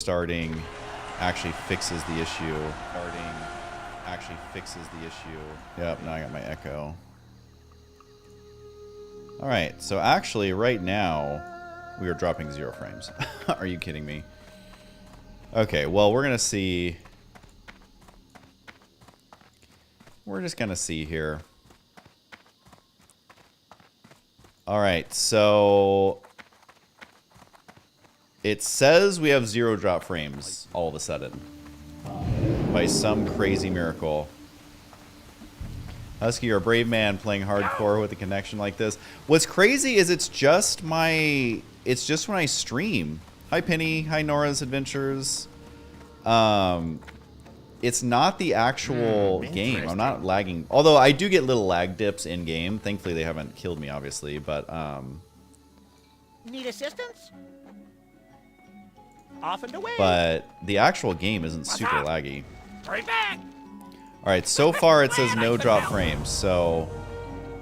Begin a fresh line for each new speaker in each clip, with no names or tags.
Starting actually fixes the issue. Yep, now I got my echo. Alright, so actually right now we are dropping 0 frames. Are you kidding me? Okay, well we're gonna see. We're just gonna see here. Alright, so it says we have 0 drop frames all of a sudden. By some crazy miracle. Husky, you're a brave man playing hardcore with a connection like this. What's crazy is it's just when I stream. Hi Penny, hi Nora's Adventures. It's not the actual game. I'm not lagging. Although I do get little lag dips in game. Thankfully they haven't killed me obviously, but
Need assistance? Off and away.
But the actual game isn't super laggy.
Right back.
Alright, so far it says no drop frames, so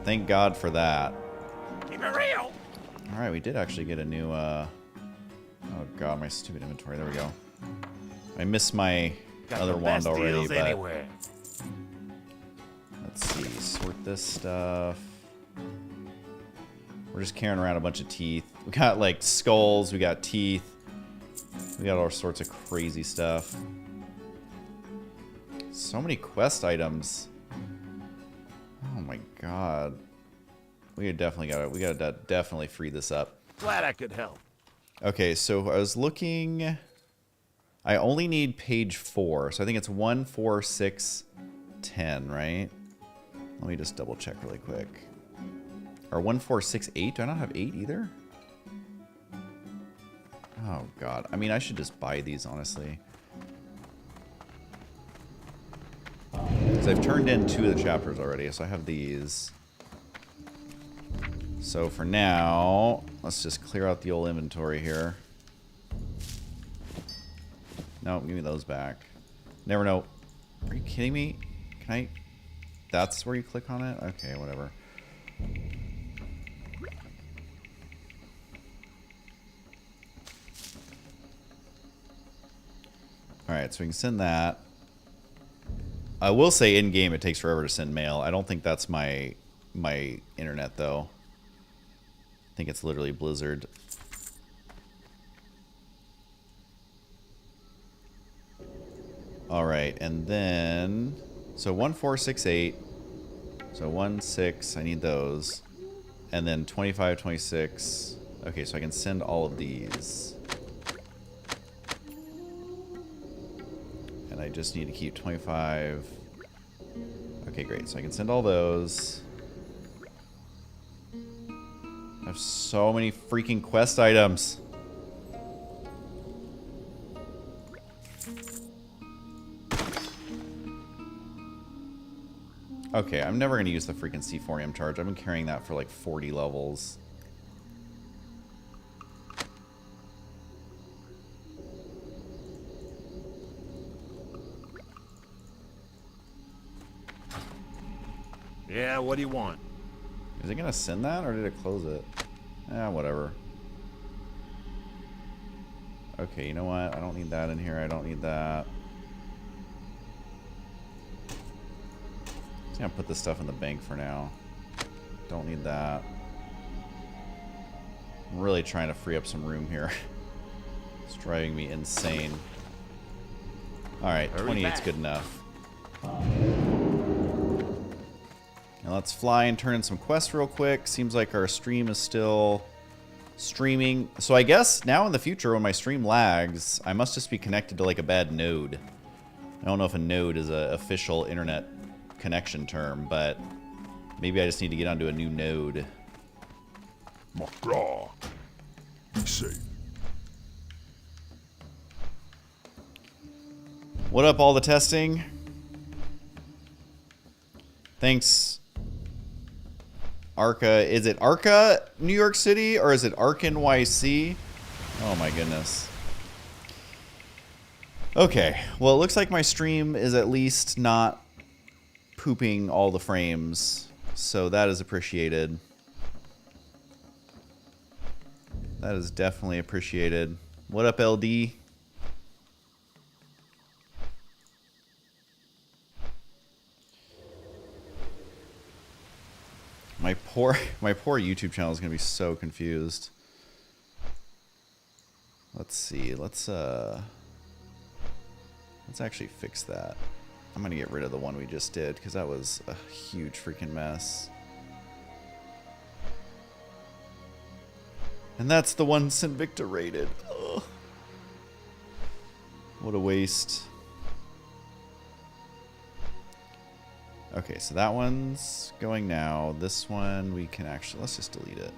thank God for that.
Keep it real.
Alright, we did actually get a new, oh god, my stupid inventory, there we go. I missed my other wand already, but...
Anywhere.
Let's see, sort this stuff. We're just carrying around a bunch of teeth. We got, like, skulls, we got teeth. We got all sorts of crazy stuff. So many quest items. Oh my god. We gotta definitely free this up.
Glad I could help.
Okay, so I was looking. I only need page 4, so I think it's 1, 4, 6, 10, right? Let me just double check really quick. Or 1, 4, 6, 8? Do I not have 8 either? Oh god. I mean, I should just buy these, honestly. Because I've turned in 2 of the chapters already, so I have these. So for now, let's just clear out the old inventory here. No, give me those back. Never know. Are you kidding me? Can I... That's where you click on it? Okay, whatever. Alright, so we can send that. I will say in-game it takes forever to send mail. I don't think that's my internet, though. I think it's literally Blizzard. Alright, and then... So 1, 4, 6, 8. So 1, 6, I need those. And then 25, 26. Okay, so I can send all of these. And I just need to keep 25. Okay, great. So I can send all those. I have so many freaking quest items. Okay, I'm never going to use the freaking C4M charge. I've been carrying that for like 40 levels.
Yeah, what do you want?
Is it going to send that, or did it close it? Eh, whatever. Okay, you know what? I don't need that in here. I don't need that. I'm going to put this stuff in the bank for now. Don't need that. I'm really trying to free up some room here. It's driving me insane. Alright, 28's good enough. Now let's fly and turn in some quests real quick. Seems like our stream is still streaming. So I guess now in the future when my stream lags, I must just be connected to like a bad node. I don't know if a node is an official internet connection term, but maybe I just need to get onto a new node.
McGraw. Be safe.
What up, all the testing? Thanks, Arca. Is it Arca, New York City, or is it Arc NYC? Oh my goodness. Okay, well it looks like my stream is at least not pooping all the frames, so that is appreciated. That is definitely appreciated. What up, LD? My poor YouTube channel is gonna be so confused. Let's see. Let's actually fix that. I'm gonna get rid of the one we just did because that was a huge freaking mess. And that's the one Sinvicta rated. Ugh. What a waste. Okay, so that one's going now. This one we can actually, let's just delete it.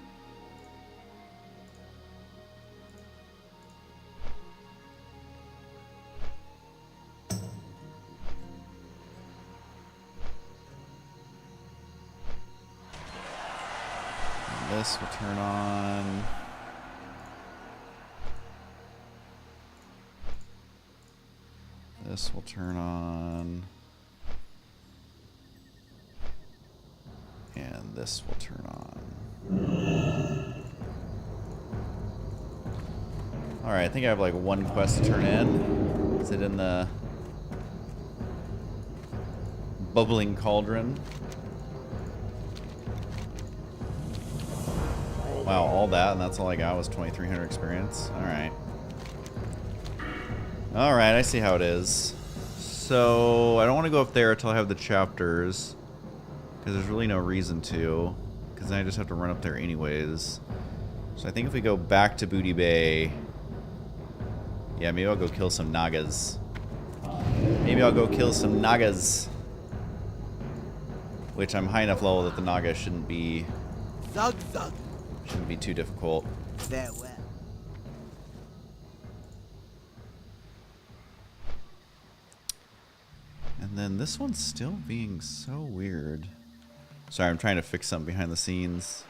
And this will turn on. This will turn on. And this will turn on. Alright, I think I have like one quest to turn in. Is it in the bubbling cauldron? Wow, all that and that's all I got was 2,300 experience. Alright. Alright, I see how it is. So, I don't want to go up there until I have the chapters. Because there's really no reason to. Because then I just have to run up there anyways. So I think if we go back to Booty Bay... Yeah, maybe I'll go kill some Nagas. Maybe I'll go kill some Nagas. Which I'm high enough level that the Naga shouldn't be...
Zug zug.
Shouldn't be too difficult.
Farewell.
And then this one's still being so weird. Sorry, I'm trying to fix something behind the scenes.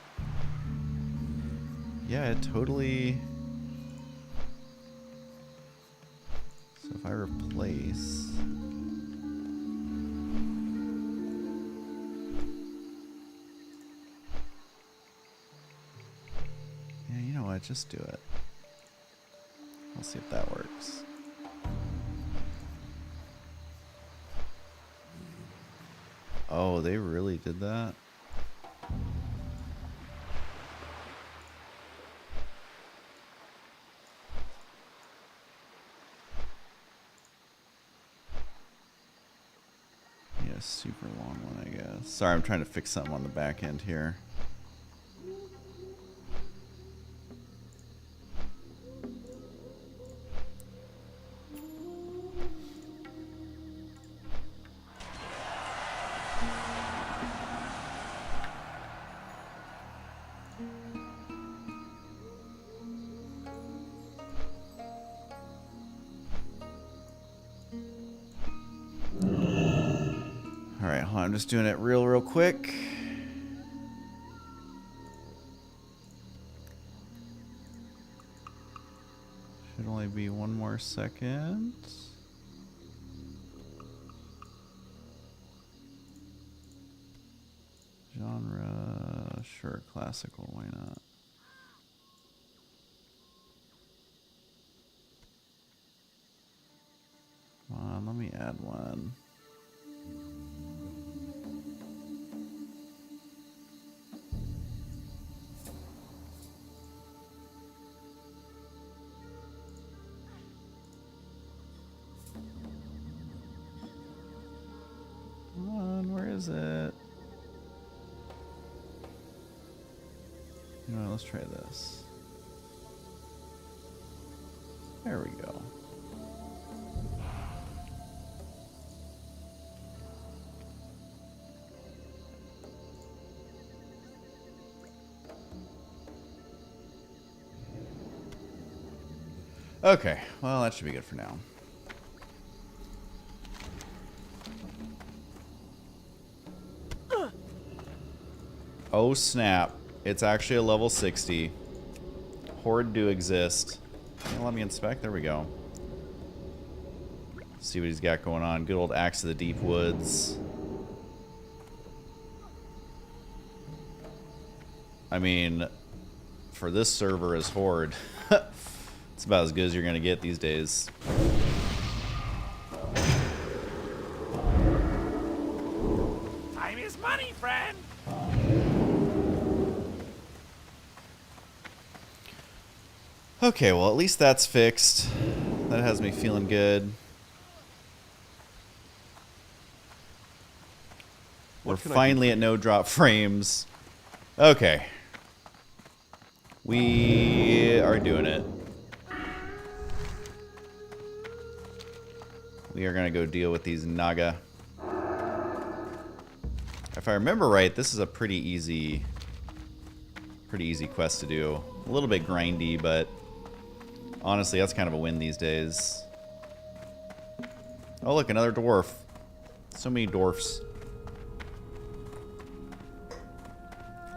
Yeah, it totally... So if I replace... Yeah, you know what? Just do it. I'll see if that works. Oh, they really did that? Yeah, super long one, I guess. Sorry, I'm trying to fix something on the back end here. Alright, hold on, I'm just doing it real quick. Should only be one more second. Genre, sure, classical, why not? Come on, let me add one. Come on, where is it? You know what, let's try this. There we go. Okay, well that should be good for now. Oh snap, it's actually a level 60. Horde do exist. Yeah, let me inspect, there we go. See what he's got going on. Good old Axe of the Deep Woods. I mean, for this server as Horde, it's about as good as you're gonna get these days.
Time is money, friend.
Okay, well, at least that's fixed. That has me feeling good. We're finally at no drop frames. Okay. We are doing it. We are going to go deal with these Naga. If I remember right, this is a pretty easy quest to do. A little bit grindy, but honestly, that's kind of a win these days. Oh, look, another dwarf. So many dwarfs.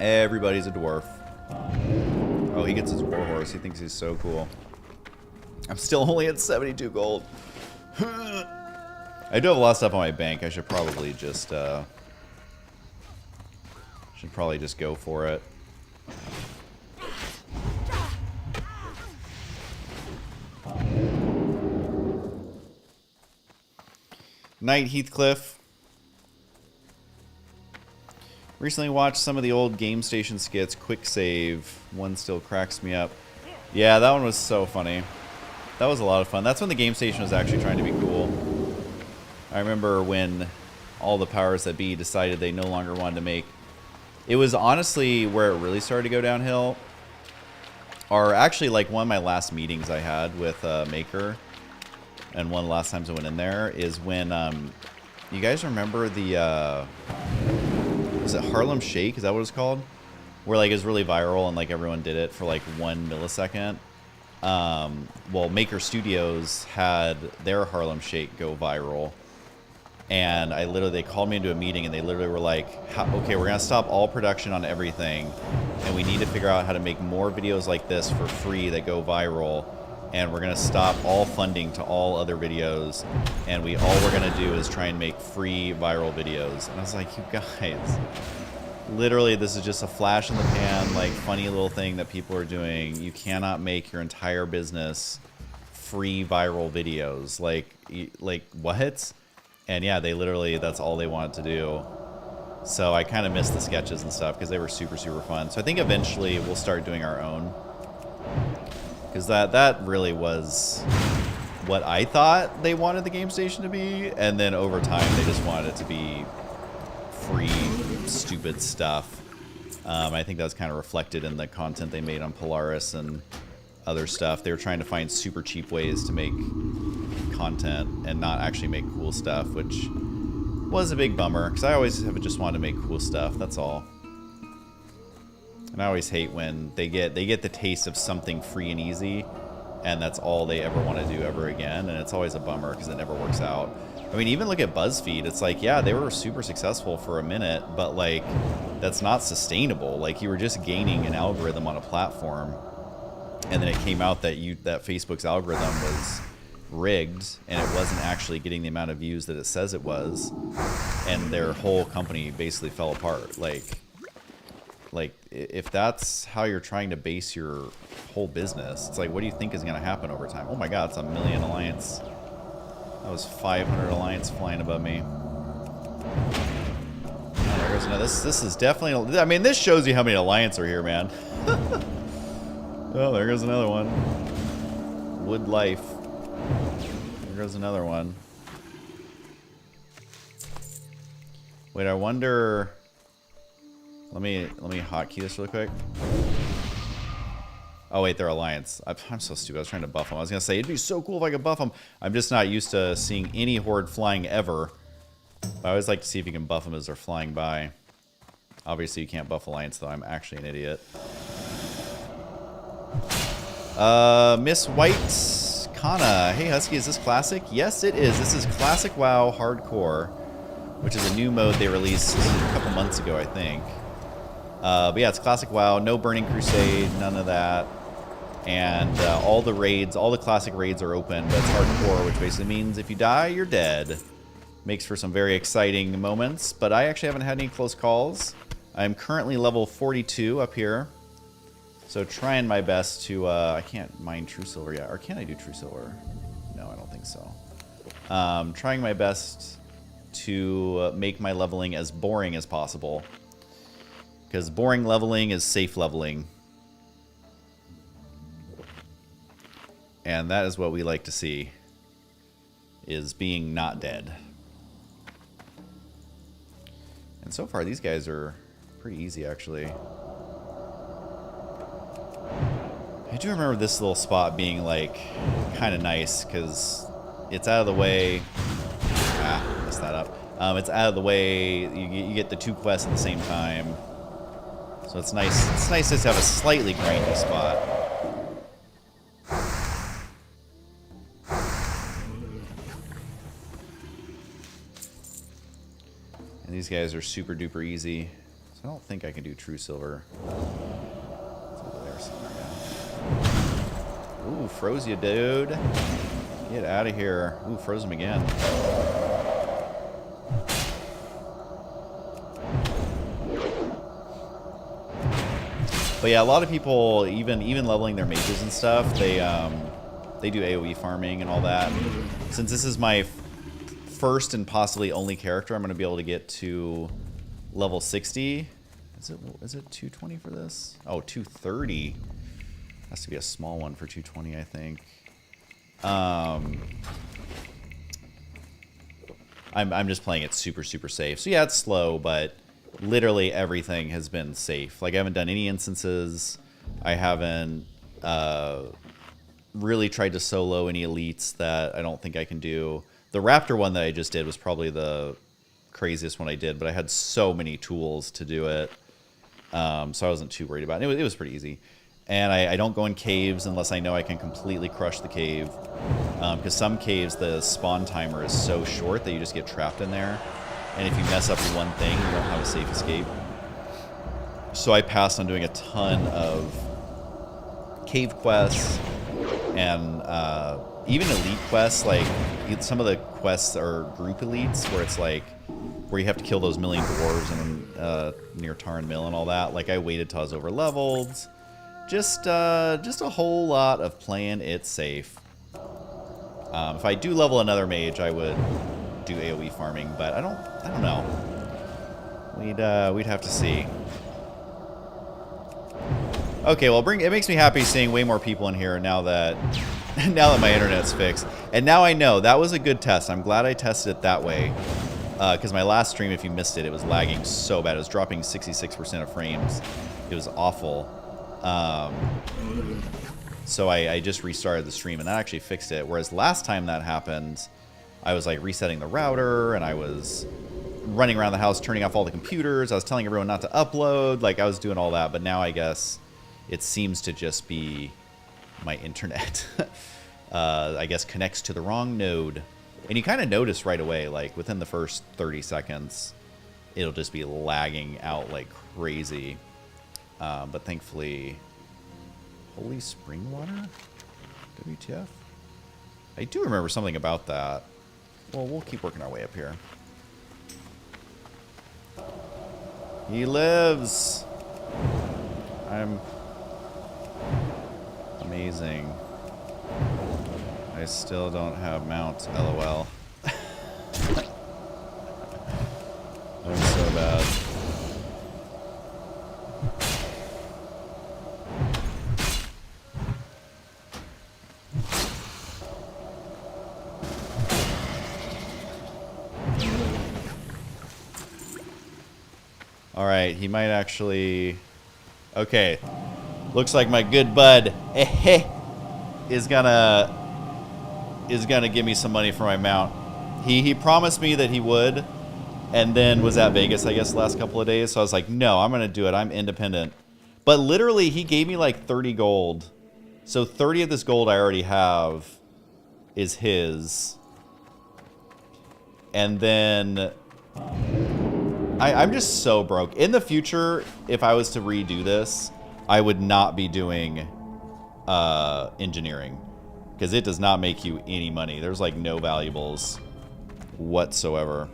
Everybody's a dwarf. Oh, he gets his warhorse. He thinks he's so cool. I'm still only at 72 gold. I do have a lot of stuff on my bank. I should probably just go for it. Night Heathcliff. Recently watched some of the old Game Station skits. Quick save. One still cracks me up. Yeah, that one was so funny. That was a lot of fun. That's when the Game Station was actually trying to be cool. I remember when all the powers that be decided they no longer wanted to make... It was honestly where it really started to go downhill. Or actually, like, one of my last meetings I had with Maker, and one of the last times I went in there, is when... you guys remember the... was it Harlem Shake? Is that what it's called? Where like it's really viral and like everyone did it for like 1 millisecond. Well, Maker Studios had their Harlem Shake go viral, and they called me into a meeting and they literally were like, "Okay, we're gonna stop all production on everything, and we need to figure out how to make more videos like this for free that go viral." And we're going to stop all funding to all other videos. And all we're going to do is try and make free viral videos. And I was like, you guys, literally, this is just a flash in the pan, like, funny little thing that people are doing. You cannot make your entire business free viral videos. Like what? And yeah, they literally, that's all they wanted to do. So I kind of missed the sketches and stuff because they were super, super fun. So I think eventually we'll start doing our own. Because that really was what I thought they wanted the Game Station to be. And then over time, they just wanted it to be free, stupid stuff. I think that was kind of reflected in the content they made on Polaris and other stuff. They were trying to find super cheap ways to make content and not actually make cool stuff, which was a big bummer. Because I always have just wanted to make cool stuff, that's all. And I always hate when they get the taste of something free and easy, and that's all they ever want to do ever again, and it's always a bummer because it never works out. I mean, even look at BuzzFeed. It's like, yeah, they were super successful for a minute, but like, that's not sustainable. Like, you were just gaining an algorithm on a platform, and then it came out that Facebook's algorithm was rigged, and it wasn't actually getting the amount of views that it says it was, and their whole company basically fell apart. Like, if that's how you're trying to base your whole business, it's like, what do you think is going to happen over time? Oh my god, it's 1,000,000 alliance. That was 500 alliance flying above me. Oh, there goes another. This is definitely... I mean, this shows you how many alliance are here, man. Oh, there goes another one. Wood life. There goes another one. Wait, I wonder... Let me hotkey this really quick. Oh wait, they're alliance. I'm so stupid. I was trying to buff them. I was gonna say it'd be so cool if I could buff them. I'm just not used to seeing any horde flying ever. But I always like to see if you can buff them as they're flying by. Obviously, you can't buff alliance though. I'm actually an idiot. Miss White Kana. Hey Husky, is this classic? Yes, it is. This is classic WoW hardcore, which is a new mode they released a couple months ago, I think. But yeah, it's classic WoW, no Burning Crusade, none of that. And all the raids, all the classic raids are open, but it's hardcore, which basically means if you die, you're dead. Makes for some very exciting moments, but I actually haven't had any close calls. I'm currently level 42 up here. So trying my best to, I can't mine True Silver yet, or can I do True Silver? No, I don't think so. Trying my best to make my leveling as boring as possible. Because boring leveling is safe leveling. And that is what we like to see, is being not dead. And so far, these guys are pretty easy, actually. I do remember this little spot being, like, kind of nice, because it's out of the way. Ah, messed that up. It's out of the way. You get the 2 quests at the same time. So it's nice. It's nice just to have a slightly grindy spot. And these guys are super duper easy. So I don't think I can do true silver. It's over there somewhere. Ooh, froze you, dude. Get out of here. Ooh, froze him again. But yeah, a lot of people, even leveling their mages and stuff, they do AoE farming and all that. Since this is my first and possibly only character, I'm going to be able to get to level 60. Is it 220 for this? Oh, 230. Has to be a small one for 220, I think. I'm just playing it super safe. So yeah, it's slow, but literally everything has been safe. Like, I haven't done any instances. I haven't really tried to solo any elites that I don't think I can do. The Raptor one that I just did was probably the craziest one I did, but I had so many tools to do it. So I wasn't too worried about it. It was pretty easy. And I don't go in caves unless I know I can completely crush the cave. Because some caves, the spawn timer is so short that you just get trapped in there. And if you mess up one thing, you don't have a safe escape. So I passed on doing a ton of cave quests and even elite quests. Like, some of the quests are group elites where it's like where you have to kill those million dwarves and near Tarn Mill and all that. Like, I waited till I was over leveled. Just a whole lot of playing it safe. If I do level another mage, I would do AoE farming, but I don't know. We'd have to see. Okay, well, it makes me happy seeing way more people in here now that my internet's fixed. And now I know that was a good test. I'm glad I tested it that way, because my last stream, if you missed it, it was lagging so bad. It was dropping 66% of frames. It was awful. So I just restarted the stream, and that actually fixed it. Whereas last time that happened, I was like resetting the router, and I was running around the house turning off all the computers. I was telling everyone not to upload. Like, I was doing all that, but now I guess it seems to just be my internet. I guess connects to the wrong node. And you kind of notice right away, like within the first 30 seconds, it'll just be lagging out like crazy. But thankfully, holy spring water? WTF? I do remember something about that. Well, we'll keep working our way up here. He lives! I'm amazing. I still don't have mount, LOL. I'm so bad. Alright, he might actually... Okay. Looks like my good bud is gonna give me some money for my mount. He promised me that he would, and then was at Vegas, I guess, the last couple of days. So I was like, no, I'm gonna do it. I'm independent. But literally, he gave me like 30 gold. So 30 of this gold I already have is his. And then... I'm just so broke. In the future, if I was to redo this, I would not be doing engineering, because it does not make you any money. There's like no valuables whatsoever.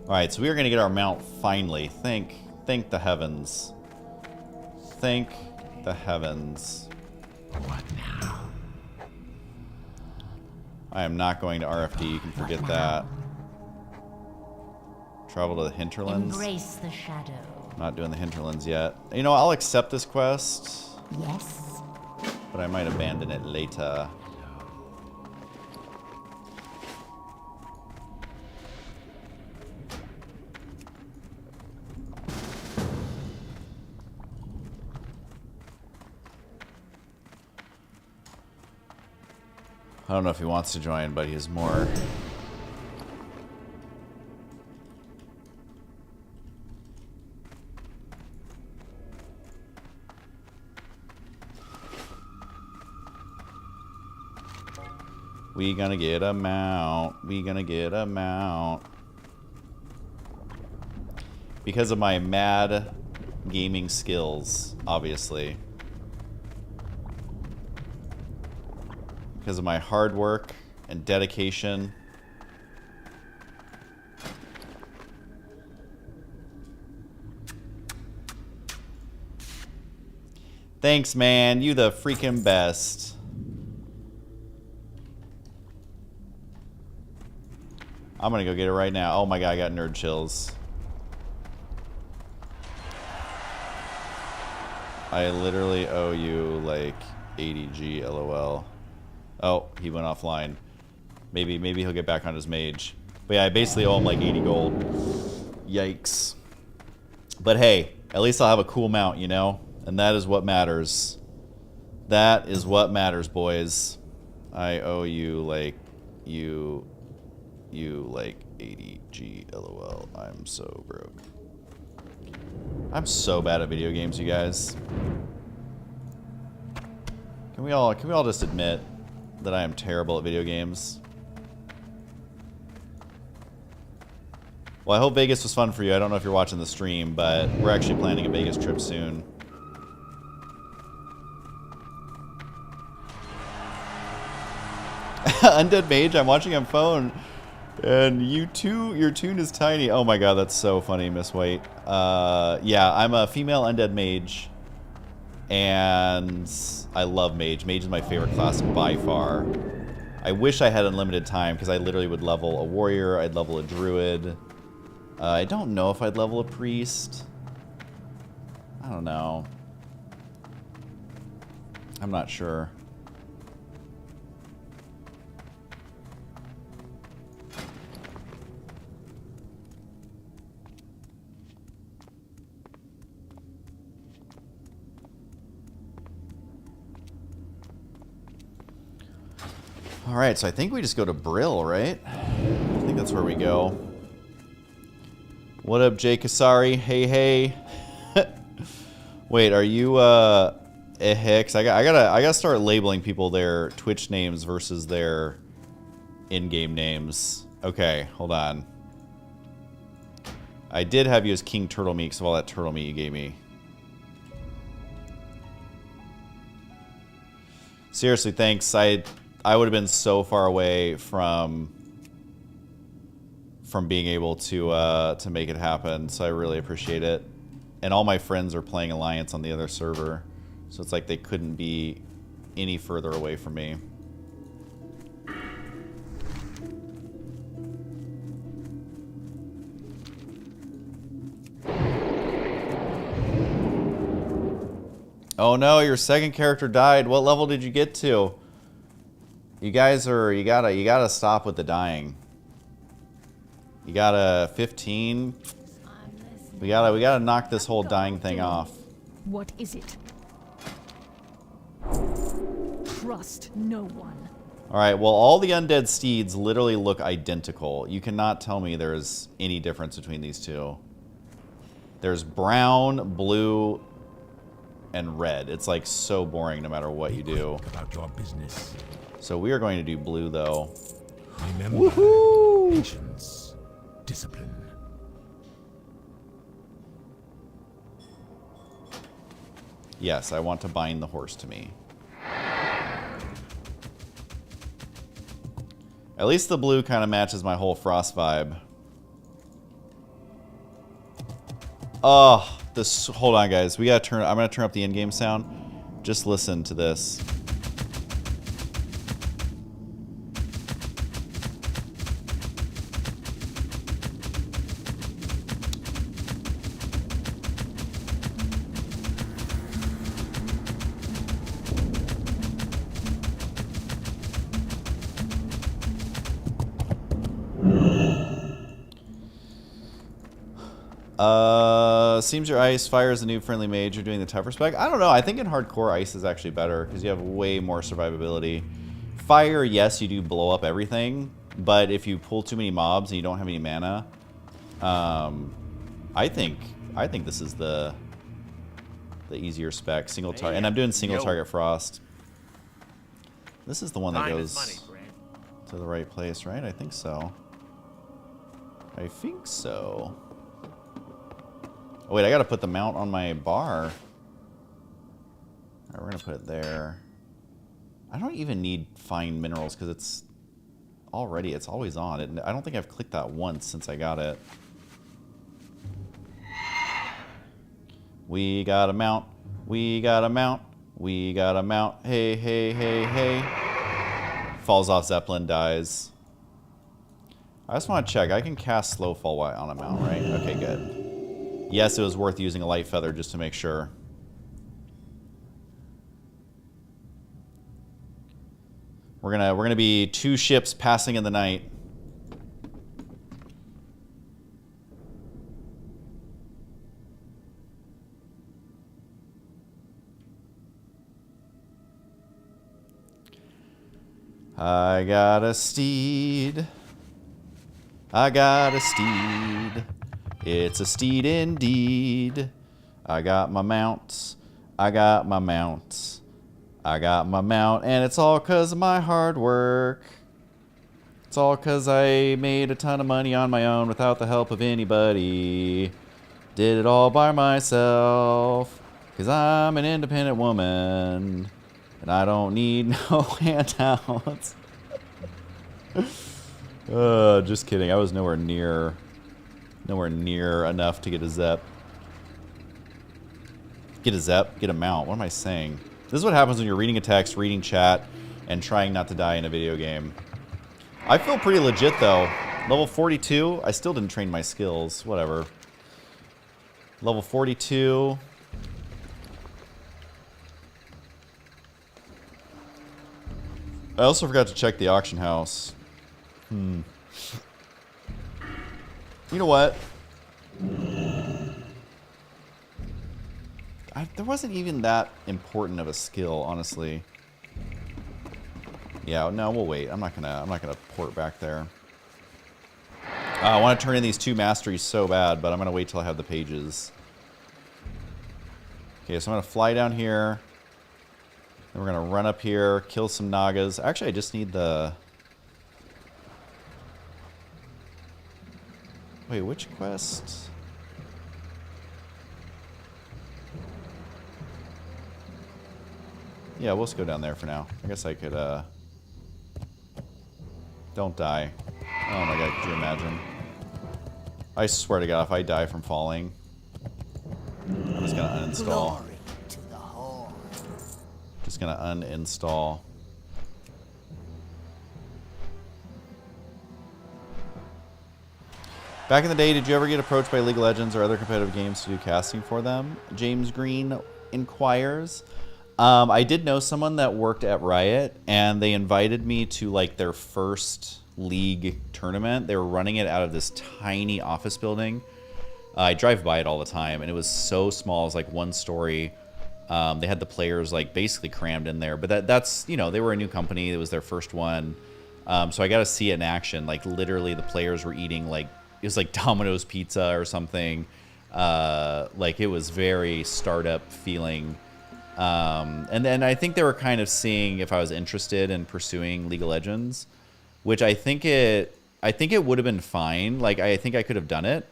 Alright, so we are going to get our mount finally. Thank the heavens. Thank the heavens.
What now?
I am not going to RFD, you can forget that. Travel to the hinterlands.
Embrace the shadow.
Not doing the hinterlands yet. You know, I'll accept this quest.
Yes.
But I might abandon it later. I don't know if he wants to join, but he's more... We gonna get a mount. We gonna get a mount. Because of my mad gaming skills, obviously. Because of my hard work and dedication. Thanks, man. You the freaking best. I'm gonna go get it right now. Oh my god, I got nerd chills. I literally owe you like 80G LOL. Oh, he went offline. Maybe he'll get back on his mage. But yeah, I basically owe him like 80 gold. Yikes. But hey, at least I'll have a cool mount, you know? And that is what matters. That is what matters, boys. I owe you like you like 80G LOL. I'm so broke. I'm so bad at video games, you guys. Can we all just admit that I am terrible at video games? Well, I hope Vegas was fun for you. I don't know if you're watching the stream, but we're actually planning a Vegas trip soon. Undead Mage, I'm watching on phone. And you too, your tune is tiny. Oh my god, that's so funny, Miss White. Yeah, I'm a female undead mage. And I love mage. Mage is my favorite class by far. I wish I had unlimited time, because I literally would level a warrior, I'd level a druid. I don't know if I'd level a priest. I don't know. I'm not sure. Alright, so I think we just go to Brill, right? I think that's where we go. What up, Jay Kasari? Hey, hey. Wait, are you, Hicks? I gotta start labeling people their Twitch names versus their in-game names. Okay, hold on. I did have you as King Turtle Meat because of all that turtle meat you gave me. Seriously, thanks. I would have been so far away from being able to make it happen, so I really appreciate it. And all my friends are playing Alliance on the other server, so it's like they couldn't be any further away from me. Oh no, your second character died. What level did you get to? You guys are, you gotta stop with the dying. You gotta 15. We gotta knock this whole dying thing off.
What is it? Trust no one.
Alright, well all the undead steeds literally look identical. You cannot tell me there's any difference between these two. There's brown, blue, and red. It's like so boring no matter what you do.
About your business.
So we are going to do blue though.
Remember,
Woohoo!
patience, discipline.
Yes, I want to bind the horse to me. At least the blue kind of matches my whole frost vibe. Oh, this. Hold on, guys. We gotta turn. I'm gonna turn up the in-game sound. Just listen to this. Seems your ice. Fire is the new friendly mage. You're doing the tougher spec. I don't know. I think in hardcore, ice is actually better because you have way more survivability. Fire, yes, you do blow up everything, but if you pull too many mobs and you don't have any mana, I think this is the easier spec. Single target, and I'm doing single target frost. This is the one that goes to the right place, right? I think so. I think so. Oh, wait, I gotta put the mount on my bar. Alright, we're gonna put it there. I don't even need fine minerals because it's always on. I don't think I've clicked that once since I got it. We got a mount. We got a mount. We got a mount. Hey, hey, hey, hey. Falls off Zeppelin, dies. I just want to check. I can cast slow fall on a mount, right? Okay, good. Yes, it was worth using a light feather just to make sure. We're gonna be 2 ships passing in the night. I got a steed. I got a steed. It's a steed indeed. I got my mounts. I got my mounts. I got my mount, and it's all 'cause of my hard work. It's all 'cause I made a ton of money on my own without the help of anybody. Did it all by myself, 'cause I'm an independent woman, and I don't need no handouts. Just kidding. I was nowhere near enough to get a Zep. Get a Zep, get a mount. What am I saying? This is what happens when you're reading a text, reading chat, and trying not to die in a video game. I feel pretty legit, though. Level 42, I still didn't train my skills. Whatever. Level 42. I also forgot to check the auction house. You know what? There wasn't even that important of a skill, honestly. Yeah, no, we'll wait. I'm not gonna port back there. I want to turn in these 2 masteries so bad, but I'm gonna wait till I have the pages. Okay, so I'm gonna fly down here. Then we're gonna run up here, kill some Nagas. Actually, I just need the. Wait, which quest? Yeah, we'll just go down there for now. I guess I could, Don't die. Oh my god, could you imagine? I swear to god, if I die from falling, I'm just gonna uninstall.
Glory to the Horde.
Just gonna uninstall. Back in the day, did you ever get approached by League of Legends or other competitive games to do casting for them? James Green inquires. I did know someone that worked at Riot, and they invited me to like their first League tournament. They were running it out of this tiny office building. I drive by it all the time, and it was so small. It was like 1 story. They had the players like basically crammed in there, but that's, you know, they were a new company. It was their first one. So I got to see it in action. Like literally the players were eating like, it was like Domino's pizza or something. Like it was very startup feeling. And then I think they were kind of seeing if I was interested in pursuing League of Legends, which I think it would have been fine. Like I think I could have done it.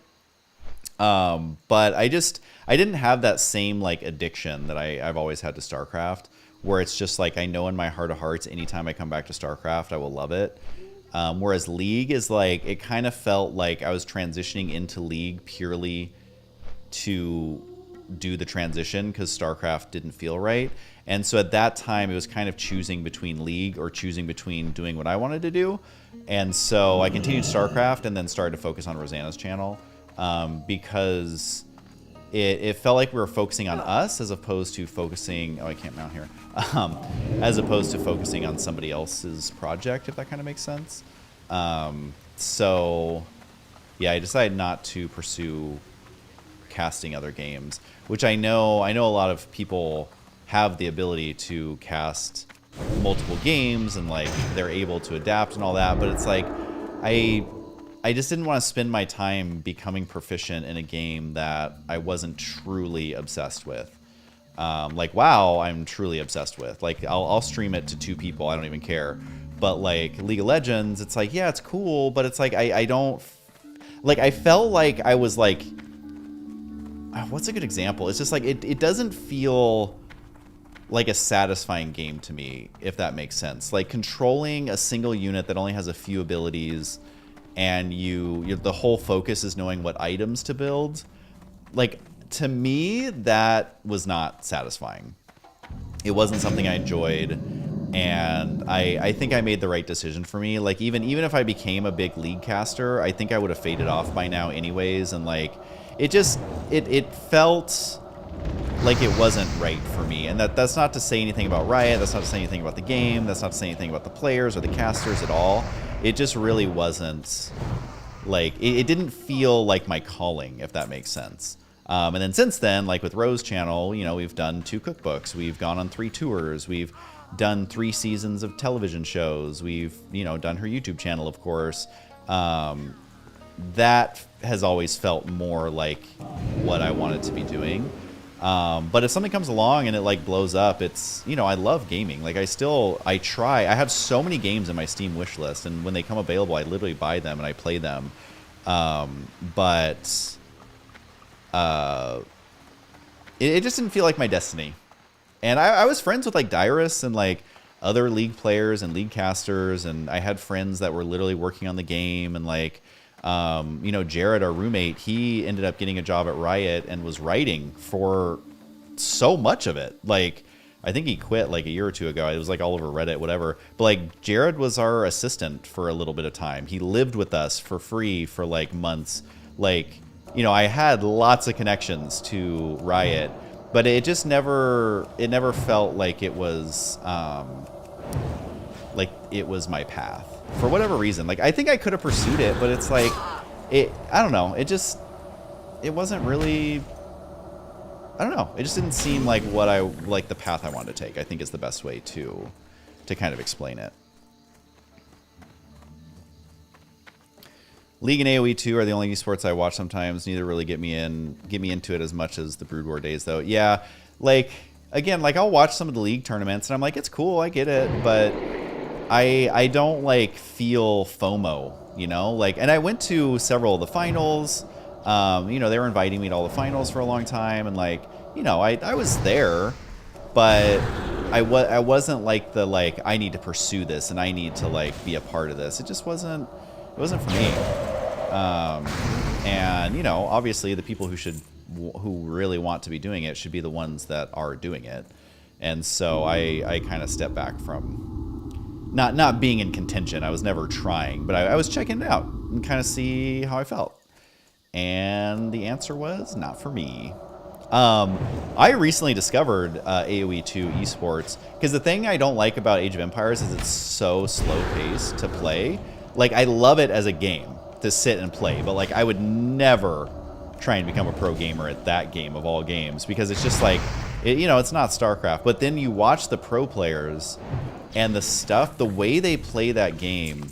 But I didn't have that same like addiction that I've always had to StarCraft, where it's just like, I know in my heart of hearts, anytime I come back to StarCraft, I will love it. Whereas League is like, it kind of felt like I was transitioning into League purely to do the transition because StarCraft didn't feel right. And so at that time, it was kind of choosing between League or choosing between doing what I wanted to do. And so I continued StarCraft and then started to focus on Rosanna's channel because it felt like we were focusing on us as opposed to focusing... Oh, I can't mount here. As opposed to focusing on somebody else's project, if that kind of makes sense. So, yeah, I decided not to pursue casting other games, which I know a lot of people have the ability to cast multiple games and like they're able to adapt and all that, but it's like I just didn't want to spend my time becoming proficient in a game that I wasn't truly obsessed with. Like WoW, I'm truly obsessed with. Like I'll stream it to 2 people, I don't even care. But like League of Legends, it's like, yeah, it's cool, but it's like I don't like, I felt like I was like, what's a good example? It's just like it doesn't feel like a satisfying game to me, if that makes sense. Like controlling a single unit that only has a few abilities and the whole focus is knowing what items to build. Like, to me, that was not satisfying. It wasn't something I enjoyed, and I think I made the right decision for me. Like, even if I became a big League caster, I think I would have faded off by now anyways, and like, it felt like it wasn't right for me. And that's not to say anything about Riot, that's not to say anything about the game, that's not to say anything about the players or the casters at all. It just really wasn't, like, it didn't feel like my calling, if that makes sense. And then since then, like with Rose's channel, you know, we've done 2 cookbooks, we've gone on 3 tours, we've done 3 seasons of television shows, we've, you know, done her YouTube channel, of course. That has always felt more like what I wanted to be doing. But if something comes along and it like blows up, it's, you know, I love gaming. Like I try. I have so many games in my Steam wish list, and when they come available, I literally buy them and I play them. But it just didn't feel like my destiny. And I was friends with like Dyrus and like other League players and League casters, and I had friends that were literally working on the game, and like, you know, Jared, our roommate, he ended up getting a job at Riot and was writing for so much of it. Like, I think he quit like a year or 2 ago. It was like all over Reddit, whatever. But like, Jared was our assistant for a little bit of time. He lived with us for free for like months. Like, you know, I had lots of connections to Riot, but it just never felt like it was my path. For whatever reason. Like, I think I could have pursued it, but it's like, I don't know. It wasn't really, I don't know. It just didn't seem like the path I wanted to take, I think is the best way to kind of explain it. League and AoE 2 are the only esports I watch sometimes. Neither really get me into it as much as the Brood War days, though. Yeah, like, again, like, I'll watch some of the League tournaments, and I'm like, it's cool, I get it, but I don't like feel FOMO, you know, like, and I went to several of the finals. You know, they were inviting me to all the finals for a long time, and like, you know, I was there, but I wasn't like I need to pursue this and I need to like be a part of this. It just wasn't for me. And you know, obviously the people who really want to be doing it should be the ones that are doing it. And so I kind of stepped back from not being in contention. I was never trying, but I was checking it out and kind of see how I felt. And the answer was not for me. I recently discovered AoE 2 esports, because the thing I don't like about Age of Empires is it's so slow paced to play. Like, I love it as a game to sit and play, but like, I would never try and become a pro gamer at that game of all games, because it's just like, you know, it's not StarCraft. But then you watch the pro players and the way they play that game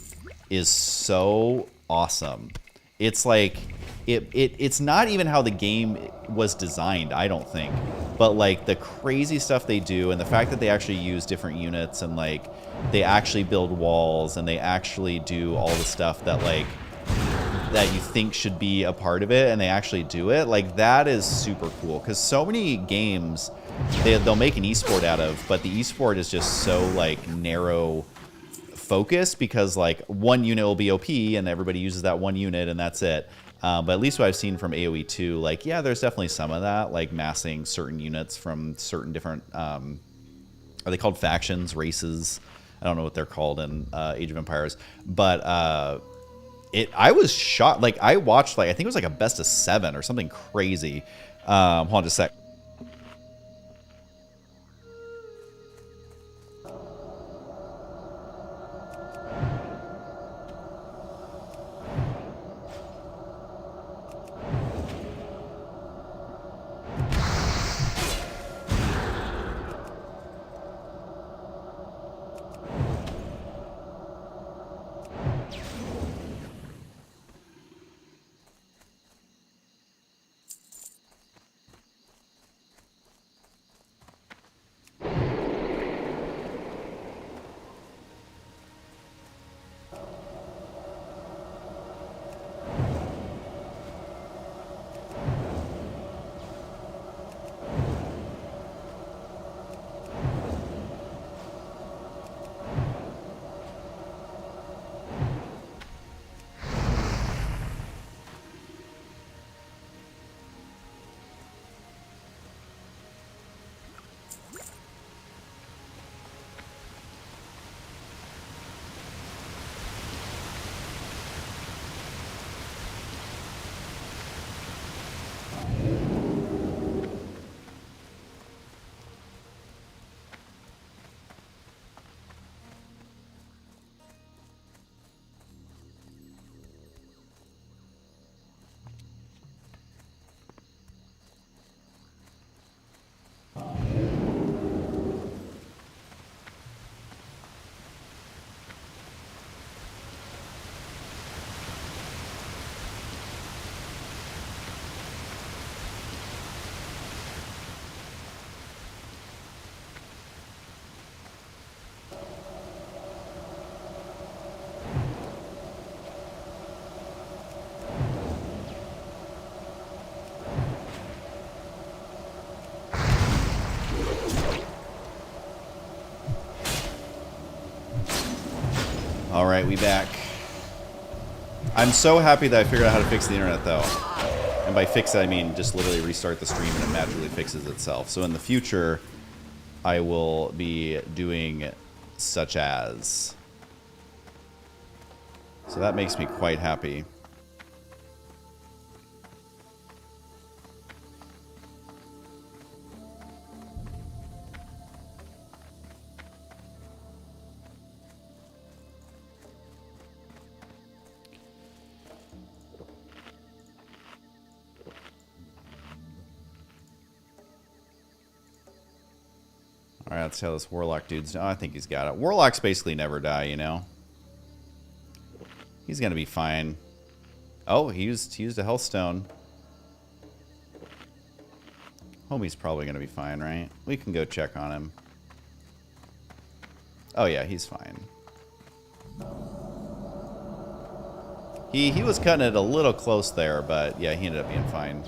is so awesome. It's like, it's not even how the game was designed, I don't think. But like the crazy stuff they do, and the fact that they actually use different units, and like they actually build walls, and they actually do all the stuff that like that you think should be a part of it, and they actually do it, like that is super cool. Because so many games they'll make an esport out of, but the esport is just so like narrow focused, because like one unit will be OP and everybody uses that one unit and that's it. But at least what I've seen from AoE 2, like, yeah, there's definitely some of that, like massing certain units from certain different, are they called factions, races? I don't know what they're called in Age of Empires. But I was shocked. Like, I watched, like, I think it was like a best of 7 or something crazy. Hold on just a sec. All right, we back. I'm so happy that I figured out how to fix the internet, though. And by fix it, I mean just literally restart the stream and it magically fixes itself. So in the future, I will be doing such as. So that makes me quite happy. Alright, let's see how this Warlock dude's... Oh, I think he's got it. Warlocks basically never die, you know? He's gonna be fine. Oh, he used a health stone. Homie's probably gonna be fine, right? We can go check on him. Oh yeah, he's fine. He was cutting it a little close there, but yeah, he ended up being fine.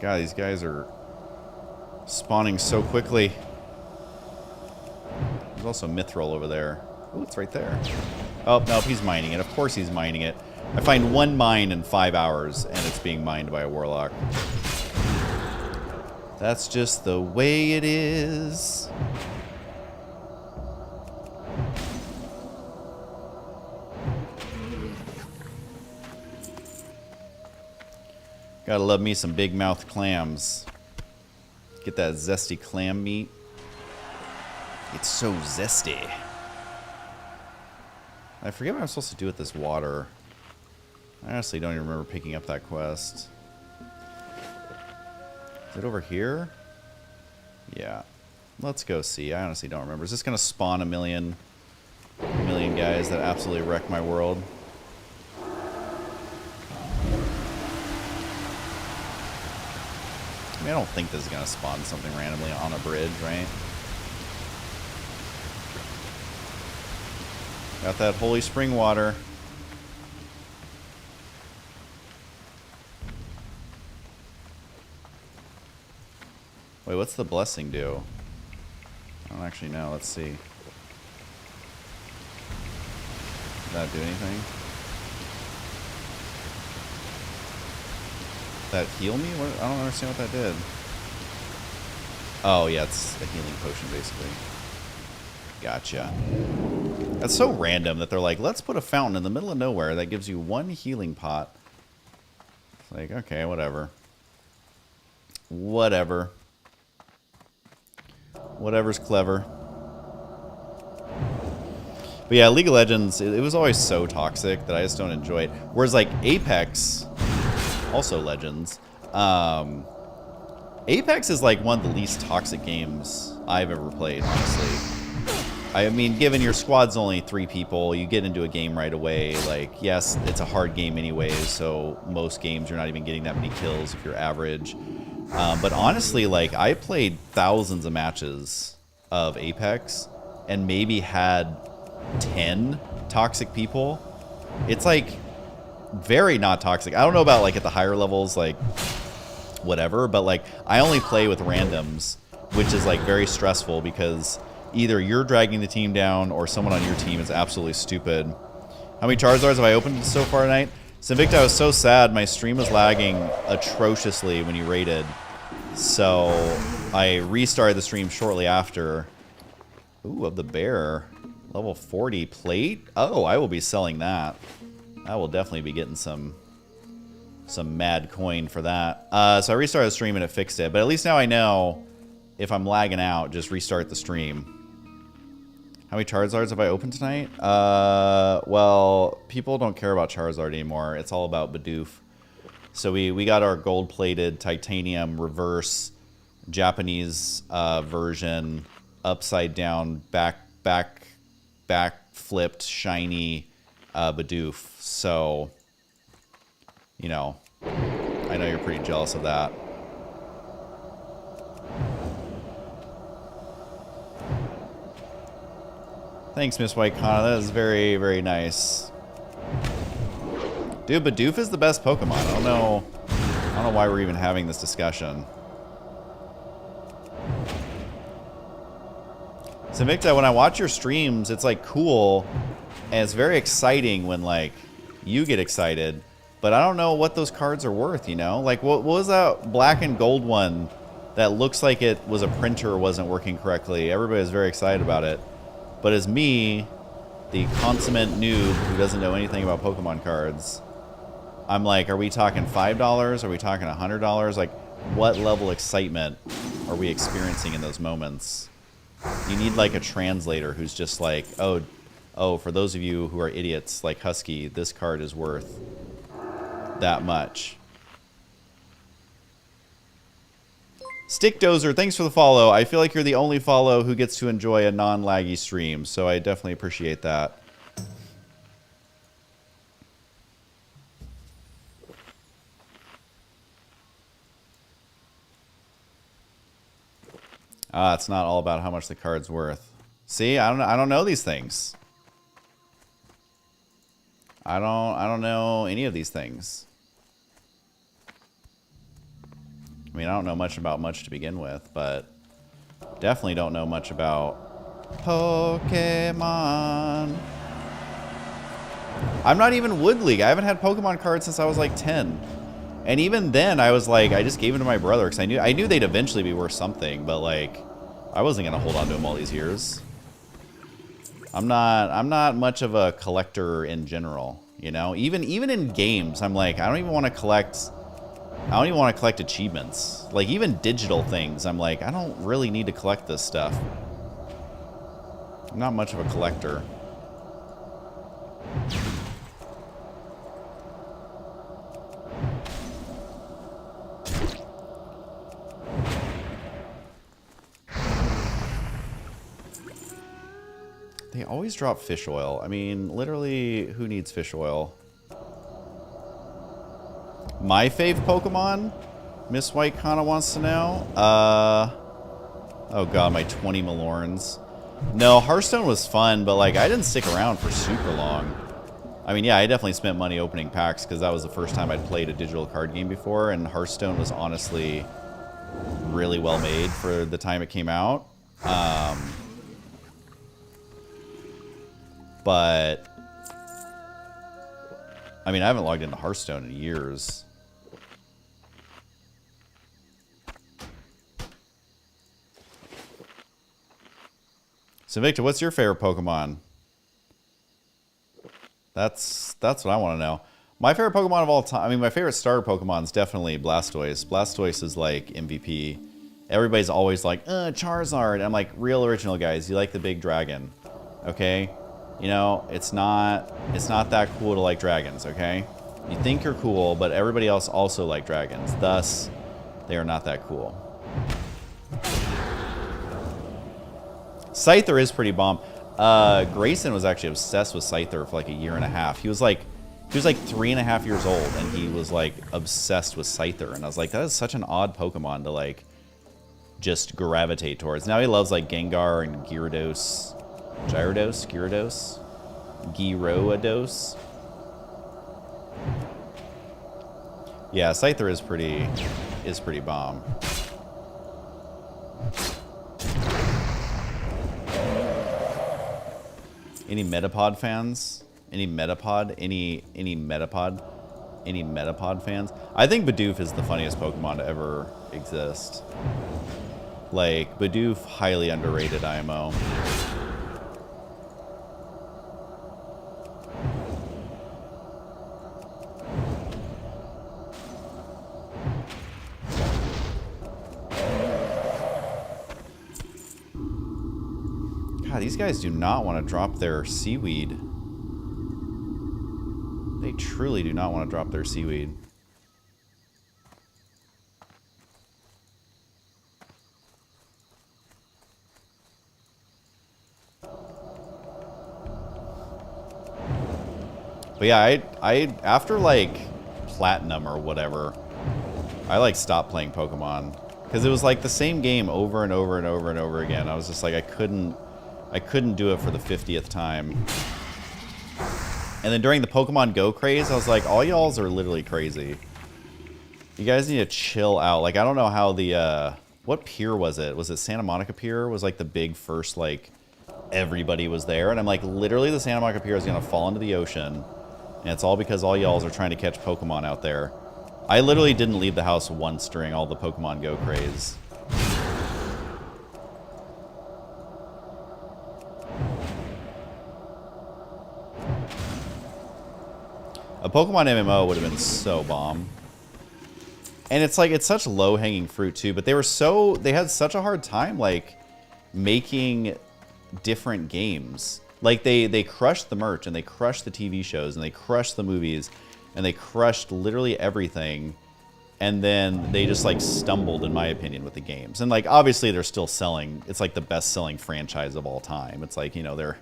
God, these guys are spawning so quickly. There's also Mithril over there. Oh, it's right there. Oh, no, he's mining it. Of course he's mining it. I find one mine in 5 hours, and it's being mined by a Warlock. That's just the way it is. Gotta love me some big mouth clams. Get that zesty clam meat. It's so zesty. I forget what I'm supposed to do with this water. I honestly don't even remember picking up that quest. Is it over here? Yeah. Let's go see. I honestly don't remember. Is this gonna spawn a million guys that absolutely wreck my world? I don't think this is going to spawn something randomly on a bridge, right? Got that holy spring water. Wait, what's the blessing do? I don't actually know. Let's see. Did that do anything? That heal me? What? I don't understand what that did. Oh, yeah, it's a healing potion, basically. Gotcha. That's so random that they're like, let's put a fountain in the middle of nowhere that gives you one healing pot. It's like, okay, whatever. Whatever. Whatever's clever. But yeah, League of Legends, it was always so toxic that I just don't enjoy it. Whereas, like, Apex... Also Legends. Apex is like one of the least toxic games I've ever played, honestly. I mean, given your squad's only 3 people, you get into a game right away. Like, yes, it's a hard game anyways, so most games you're not even getting that many kills if you're average. But honestly, like, I played thousands of matches of Apex and maybe had 10 toxic people. It's like... very not toxic. I don't know about like at the higher levels, like whatever, but like I only play with randoms, which is like very stressful because either you're dragging the team down or someone on your team is absolutely stupid. How many Charizards have I opened so far tonight? Sinvicta, I was so sad. My stream was lagging atrociously when you raided, so I restarted the stream shortly after. Ooh, of the bear. Level 40 plate? Oh, I will be selling that. I will definitely be getting some mad coin for that. So I restarted the stream and it fixed it. But at least now I know if I'm lagging out, just restart the stream. How many Charizards have I opened tonight? Well, people don't care about Charizard anymore. It's all about Bidoof. So we got our gold-plated titanium reverse Japanese version, upside down, back flipped, shiny Bidoof. So, you know, I know you're pretty jealous of that. Thanks, Miss White Kana. That is very, very nice. Dude, Bidoof is the best Pokemon. I don't know why we're even having this discussion. So Victa, when I watch your streams, it's like cool, and it's very exciting when like you get excited, but I don't know what those cards are worth, you know? Like what was that black and gold one that looks like it was a printer wasn't working correctly? Everybody was very excited about it. But as me, the consummate noob who doesn't know anything about Pokemon cards, I'm like, are we talking $5? Are we talking $100? Like, what level of excitement are we experiencing in those moments? You need like a translator who's just like, oh, for those of you who are idiots like Husky, this card is worth that much. Stick Dozer, thanks for the follow. I feel like you're the only follow who gets to enjoy a non-laggy stream, so I definitely appreciate that. It's not all about how much the card's worth. See, I don't know these things. I don't know any of these things. I mean, I don't know much about much to begin with, but definitely don't know much about Pokemon. I'm not even Wood League. I haven't had Pokemon cards since I was like 10. And even then, I was like, I just gave them to my brother because I knew they'd eventually be worth something, but like, I wasn't gonna hold on to them all these years. I'm not much of a collector in general, you know. Even in games, I'm like, I don't even want to collect achievements. Like even digital things, I'm like, I don't really need to collect this stuff. I'm not much of a collector. They always drop fish oil. I mean, literally, who needs fish oil? My fave Pokemon? Miss White Kana wants to know. Oh god, my 20 Malorns. No, Hearthstone was fun, but like I didn't stick around for super long. I mean, yeah, I definitely spent money opening packs because that was the first time I'd played a digital card game before, and Hearthstone was honestly really well made for the time it came out. But I mean, I haven't logged into Hearthstone in years. So Victor, what's your favorite Pokemon? That's what I want to know. My favorite Pokemon of all time, I mean, my favorite starter Pokemon is definitely Blastoise. Blastoise is like MVP. Everybody's always like, Charizard. I'm like, real original guys, you like the big dragon, okay? You know, it's not that cool to like dragons, okay? You think you're cool, but everybody else also like dragons. Thus, they are not that cool. Scyther is pretty bomb. Grayson was actually obsessed with Scyther for like a year and a half. He was like 3.5 years old, and he was like obsessed with Scyther. And I was like, that is such an odd Pokemon to like just gravitate towards. Now he loves like Gengar and Gyarados. Gyarados? Yeah, Scyther is pretty bomb. Any Metapod fans? Any Metapod fans? I think Bidoof is the funniest Pokemon to ever exist. Like, Bidoof, highly underrated IMO. God, these guys do not want to drop their seaweed. They truly do not want to drop their seaweed. But yeah, I after like Platinum or whatever, I like stopped playing Pokemon because it was like the same game over and over and over and over again. I was just like, I couldn't I couldn't do it for the 50th time. And then during the Pokemon Go craze, I was like, all y'alls are literally crazy. You guys need to chill out. Like, I don't know how the, what pier was it? Was it Santa Monica Pier? Was like the big first, like, everybody was there. And I'm like, literally the Santa Monica Pier is going to fall into the ocean. And it's all because all y'alls are trying to catch Pokemon out there. I literally didn't leave the house once during all the Pokemon Go craze. A Pokemon MMO would have been so bomb. And it's like, it's such low-hanging fruit too, but they had such a hard time, like, making different games. Like, they crushed the merch, and they crushed the TV shows, and they crushed the movies, and they crushed literally everything. And then they just, like, stumbled, in my opinion, with the games. And, like, obviously they're still selling. It's, like, the best-selling franchise of all time. It's like, you know, they're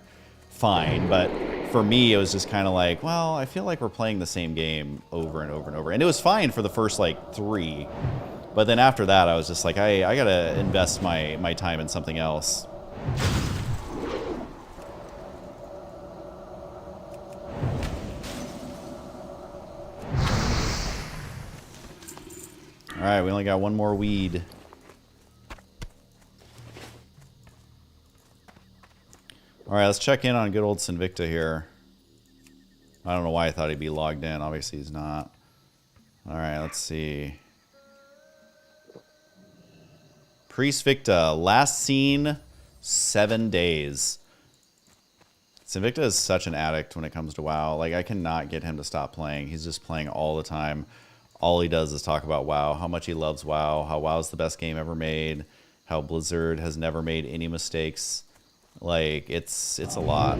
fine, but for me it was just kind of like, well, I feel like we're playing the same game over and over and over. And it was fine for the first like 3, but then after that I was just like, I gotta invest my time in something else. All right, we only got one more weed. Alright, let's check in on good old Sinvicta here. I don't know why I thought he'd be logged in. Obviously he's not. Alright, let's see. Priest Victa, last seen 7 days. Sinvicta is such an addict when it comes to WoW. Like, I cannot get him to stop playing. He's just playing all the time. All he does is talk about WoW, how much he loves WoW, how WoW's the best game ever made, how Blizzard has never made any mistakes. Like, it's a lot.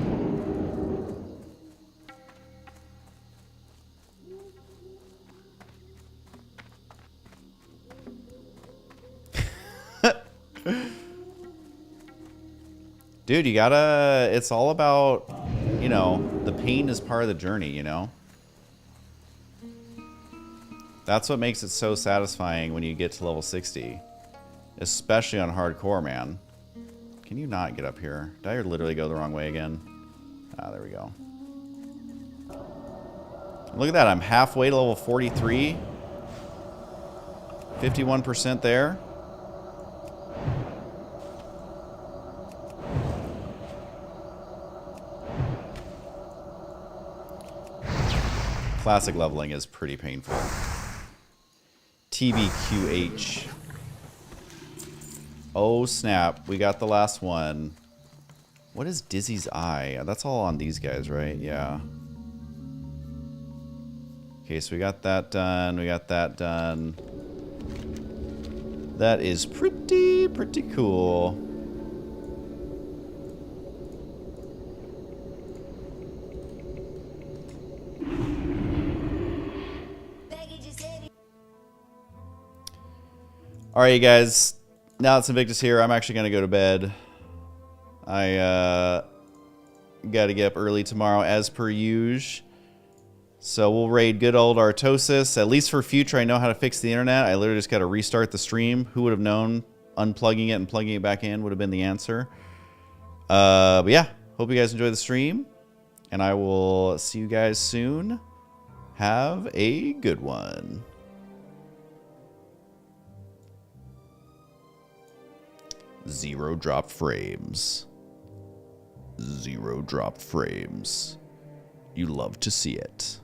Dude, you gotta, it's all about, you know, the pain is part of the journey, you know? That's what makes it so satisfying when you get to level 60. Especially on hardcore, man. Can you not get up here? Did I literally go the wrong way again? Ah, there we go. Look at that, I'm halfway to level 43. 51% there. Classic leveling is pretty painful. TBQH. Oh snap, we got the last one. What is Dizzy's Eye? That's all on these guys, right? Yeah. Okay, so we got that done. We got that done. That is pretty cool. All right, you guys. Now that Sinvicta's here, I'm actually going to go to bed. I got to get up early tomorrow as per usual. So we'll raid good old Artosis. At least for future, I know how to fix the internet. I literally just got to restart the stream. Who would have known unplugging it and plugging it back in would have been the answer. But yeah, hope you guys enjoy the stream. And I will see you guys soon. Have a good one. Zero drop frames. Zero drop frames. You love to see it.